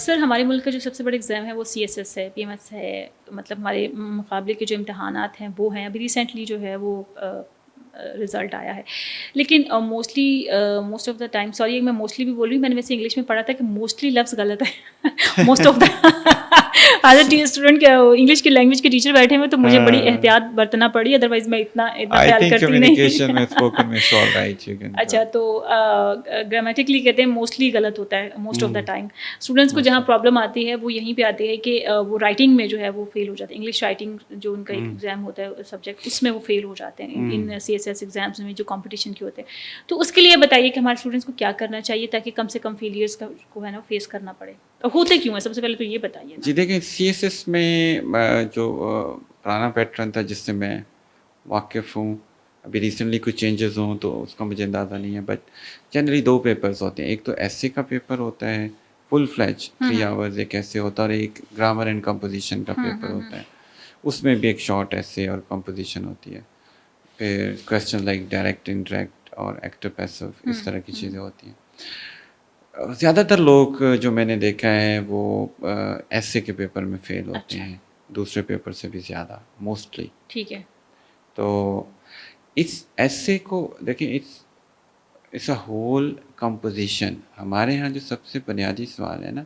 سر ہمارے ملک کا جو سب سے بڑا ایگزام ہے وہ CSS ہے, PMS ہے, مطلب ہمارے مقابلے کے جو امتحانات ہیں وہ ہیں. ابھی ریسنٹلی جو ہے وہ رزلٹ آیا ہے, لیکن most of the time, sorry میں موسٹلی بھی بول رہی ہوں, میں نے ویسے انگلش میں پڑھا تھا کہ موسٹلی لفظ غلط ہے. Most of the as a student کے انگلش کی لینگویج کے ٹیچر بیٹھے ہوئے تو مجھے بڑی احتیاط برتنا پڑی, ادروائز میں اتنا خیال کرتی نہیں. اچھا, تو گرامیٹیکلی کہتے ہیں موسٹلی غلط ہوتا ہے most of the time. Students کو جہاں پرابلم آتی ہے وہ یہیں پہ آتی ہے کہ وہ رائٹنگ میں جو ہے وہ فیل ہو جاتے ہیں. انگلش رائٹنگ جو ان کا ایک ایگزام ہوتا ہے سبجیکٹ, اس میں وہ فیل ہو جاتے ہیں ان CSS ایگزامس میں جو کمپٹیشن کے ہوتے ہیں. تو اس کے لیے بتائیے کہ ہمارے اسٹوڈنٹس کو کیا کرنا چاہیے تاکہ کم سے کم فیلئرس کو ہے نا فیس کرنا پڑے, اور ہوتے کیوں ہیں, سب سے پہلے تو یہ بتائیے. جی دیکھیں, CSS میں جو پرانا پیٹرن تھا جس سے میں واقف ہوں, ابھی ریسنٹلی کچھ چینجز ہوں تو اس کا مجھے اندازہ نہیں ہے, بٹ جنرلی 2 پیپرز ہوتے ہیں. ایک تو ایسے کا پیپر ہوتا ہے فل فلیج 3 آورز ایک ایسے ہوتا ہے, اور ایک گرامر اینڈ کمپوزیشن کا پیپر ہوتا ہے. اس میں بھی ایک شارٹ ایسے اور کمپوزیشن ہوتی ہے. پھر کویسچن لائک ڈائریکٹ, انڈائریکٹ اور ایکٹو پیسو, اس طرح کی چیزیں ہوتی ہیں. زیادہ تر لوگ جو میں نے دیکھا ہے وہ ایسے کے پیپر میں فیل ہوتے ہیں, دوسرے پیپر سے بھی زیادہ موسٹلی. ٹھیک ہے. تو اس ایسے کو دیکھیں, اٹس اے ہول کمپوزیشن. ہمارے ہاں جو سب سے بنیادی سوال ہے نا,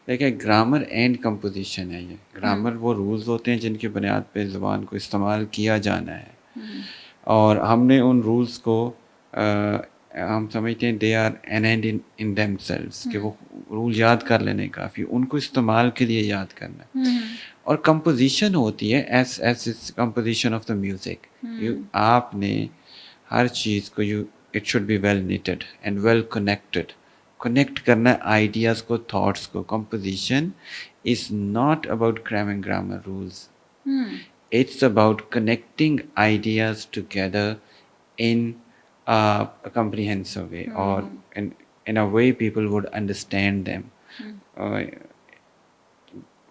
دیکھیں گرامر اینڈ کمپوزیشن ہے. یہ گرامر وہ رولز ہوتے ہیں جن کی بنیاد پہ زبان کو استعمال کیا جانا ہے, اور ہم نے ان رولز کو ہم سمجھتے ہیں they are an end in themselves, کہ وہ رول یاد کر لینے کافی, ان کو استعمال کے لیے یاد کرنا ہے. اور کمپوزیشن ہوتی ہے as composition of the music. آپ نے ہر چیز کو it should be well knitted and well connected, connect کرنا آئیڈیاز کو, تھاٹس کو. Composition is not about cramming grammar rules, it's about connecting ideas together in a comprehensive way, or in a way people would understand them.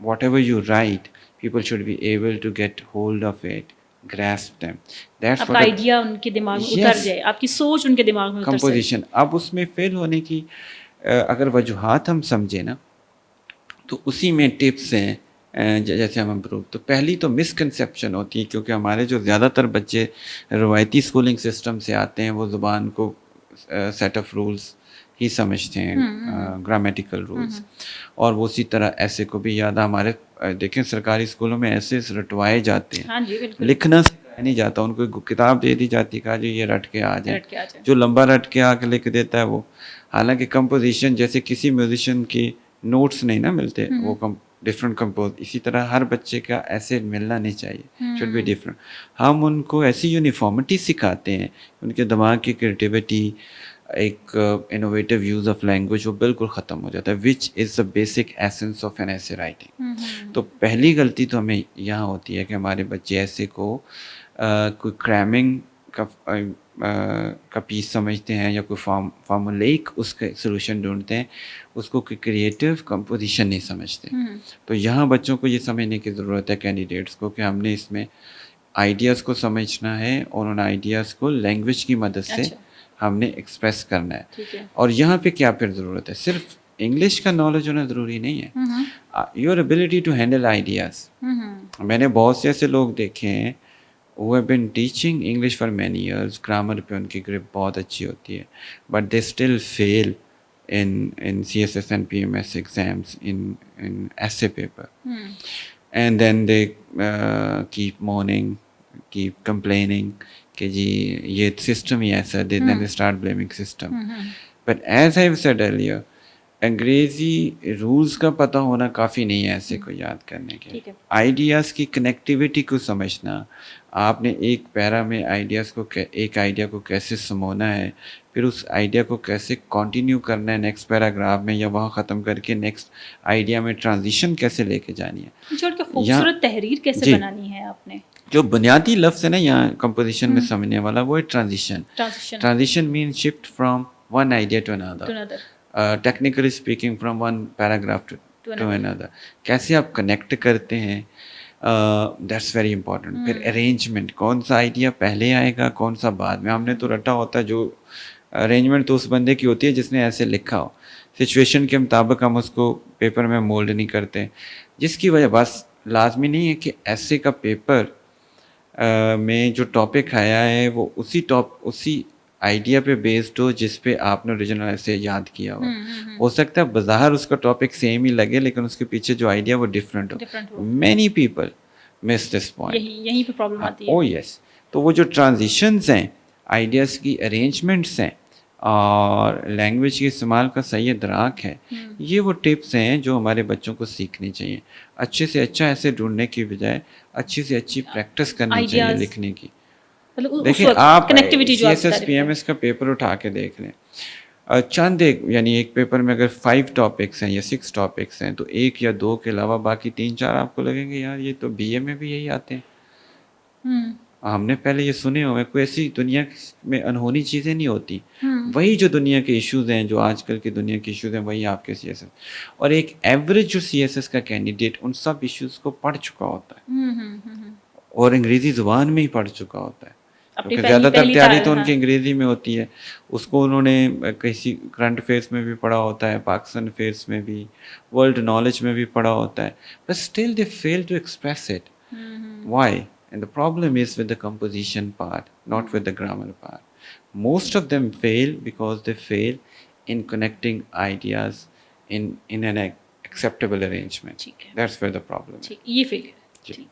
Whatever you write, people should be able to get hold of it, grasp them. That's what idea ان کے دماغ میں اتر جائے, آپ کی سوچ ان کے دماغ میں اتر جائے. composition. اب اس میں فیل ہونے کی اگر وجوہات ہم سمجھیں نا, تو اسی میں ٹپس ہیں جیسے ہم امپروو. تو پہلی تو مسکنسیپشن ہوتی ہے, کیونکہ ہمارے جو زیادہ تر بچے روایتی اسکولنگ سسٹم سے آتے ہیں وہ زبان کو سیٹ آف رولز ہی سمجھتے ہیں, گرامیٹیکل رولز, اور وہ اسی طرح ایسے کو بھی یاد. ہمارے دیکھیں سرکاری اسکولوں میں ایسے رٹوائے جاتے ہیں, لکھنا سکھایا نہیں جاتا, ان کو کتاب دے دی جاتی ہے, کہا جی یہ رٹ کے آ جائیں. جو لمبا رٹ کے آ کے لکھ دیتا ہے وہ, حالانکہ کمپوزیشن جیسے کسی میوزیشین کی نوٹس نہیں نا ملتے, وہ ڈفرینٹ کمپوز. اسی طرح ہر بچے کا ایسے ملنا نہیں چاہیے, شوڈ بی ڈفرینٹ. ہم ان کو ایسی یونیفارمٹی سکھاتے ہیں, ان کے دماغ کی کریٹیوٹی, ایک انوویٹیو یوز آف لینگویج وہ بالکل ختم ہو جاتا ہے, which is the basic essence of an essay writing. تو پہلی غلطی تو ہمیں یہاں ہوتی ہے کہ ہمارے بچے ایسے کو کوئی کریمنگ کا پیس سمجھتے ہیں, یا کوئی فارمولیک اس کا سلوشن ڈھونڈتے ہیں, اس کو کوئی کریٹیو کمپوزیشن نہیں سمجھتے. تو یہاں بچوں کو یہ سمجھنے کی ضرورت ہے, کینڈیڈیٹس کو, کہ ہم نے اس میں آئیڈیاز کو سمجھنا ہے, اور ان آئیڈیاز کو لینگویج کی مدد سے ہم نے ایکسپریس کرنا ہے. اور یہاں پہ کیا پھر ضرورت ہے, صرف انگلش کا نالج ہونا ضروری نہیں ہے, your ability to handle ideas. میں نے بہت سے ایسے لوگ دیکھے ہیں who have been teaching English for many years, grammar پہ ان کی grip بہت اچھی ہوتی ہے, but they still fail in CSS and PMS exams in essay paper. And then they keep moaning, keep complaining کہ جی یہ سسٹم ہی ایسا, then they start blaming system. But as I said earlier, انگریزی rules کا پتہ ہونا کافی نہیں ہے ایسے کو یاد کرنے کے. آئیڈیاز کی کنیکٹیوٹی کو سمجھنا, آپ نے ایک پیرا میں آئیڈیاز کو, ایک آئیڈیا کو کیسے سمونا ہے, پھر اس آئیڈیا کو کیسے کنٹینیو کرنا ہے نیکسٹ پیراگراف میں, یا وہاں ختم کر کے نیکسٹ آئیڈیا میں ٹرانزیشن کیسے لے کے جانی ہے, خوبصورت تحریر کیسے بنانی ہے آپ نے. جو بنیادی لفظ ہے نا یہاں کمپوزیشن میں سمجھنے والا, وہ ہے transition. Transition mean shift from one idea to another, technically speaking from one paragraph to another. کیسے آپ کنیکٹ کرتے ہیں, دیٹس ویری امپورٹنٹ. پھر ارینجمنٹ, کون سا آئیڈیا پہلے آئے گا, کون سا بعد میں. ہم نے تو رٹا ہوتا ہے, جو ارینجمنٹ تو اس بندے کی ہوتی ہے جس نے ایسے لکھا ہو, سچویشن کے مطابق ہم اس کو پیپر میں مولڈ نہیں کرتے, جس کی وجہ بس لازمی نہیں ہے کہ ایسے کا پیپر میں جو ٹاپک آیا ہے وہ اسی آئیڈیا پہ بیسڈ ہو جس پہ آپ نے اوریجنل ایسے یاد کیا ہو سکتا ہے بظاہر اس کا ٹاپک سیم ہی لگے لیکن اس کے پیچھے جو آئیڈیا وہ different who. Many people miss this point. یہیں پہ پرابلم آتی ہے. او یس. تو وہ جو ٹرانزیشنز ہیں, آئیڈیاز کی ارینجمنٹس ہیں اور لینگویج کے استعمال کا صحیح ادراک ہے, یہ وہ ٹپس ہیں جو ہمارے بچوں کو سیکھنی چاہیے. اچھے سے اچھا ایسے ڈھونڈنے کی بجائے اچھی سے اچھی پریکٹس کرنی چاہیے لکھنے کی. دیکھیں آپ C S S P M S کا پیپر اٹھا کے دیکھ لیں, چند یعنی ایک پیپر میں اگر 5 ٹاپکس ہیں یا 6 ٹاپکس ہیں تو 1 یا 2 کے علاوہ باقی 3-4 آپ کو لگیں گے یار یہ تو بی اے میں بھی یہی آتے ہیں. ہم نے پہلے یہ سنے ہوئے, کوئی ایسی دنیا میں انہونی چیزیں نہیں ہوتی. وہی جو دنیا کے ایشوز ہیں, جو آج کل کی دنیا کے ایشوز ہیں, وہی آپ کے سی ایس ایس. اور ایک ایوریج جو سی ایس ایس کا کینڈیڈیٹ ان سب ایشوز کو پڑھ چکا ہوتا ہے اور انگریزی زبان میں ہی پڑھ چکا ہوتا ہے, کیونکہ زیادہ تر تیاری تو ان کی انگریزی میں ہوتی ہے. اس کو انہوں نے کسی کرنٹ افیئرس میں بھی پڑھا ہوتا ہے, پاکستان افیئرس میں بھی, ورلڈ نالج میں بھی پڑھا ہوتا ہے, but still they fail to express it. Why? And the problem is with the composition part, not with the grammar part. Most of them fail because they fail in connecting ideas in an acceptable arrangement. That's where the problem is. یہ فیل ہے.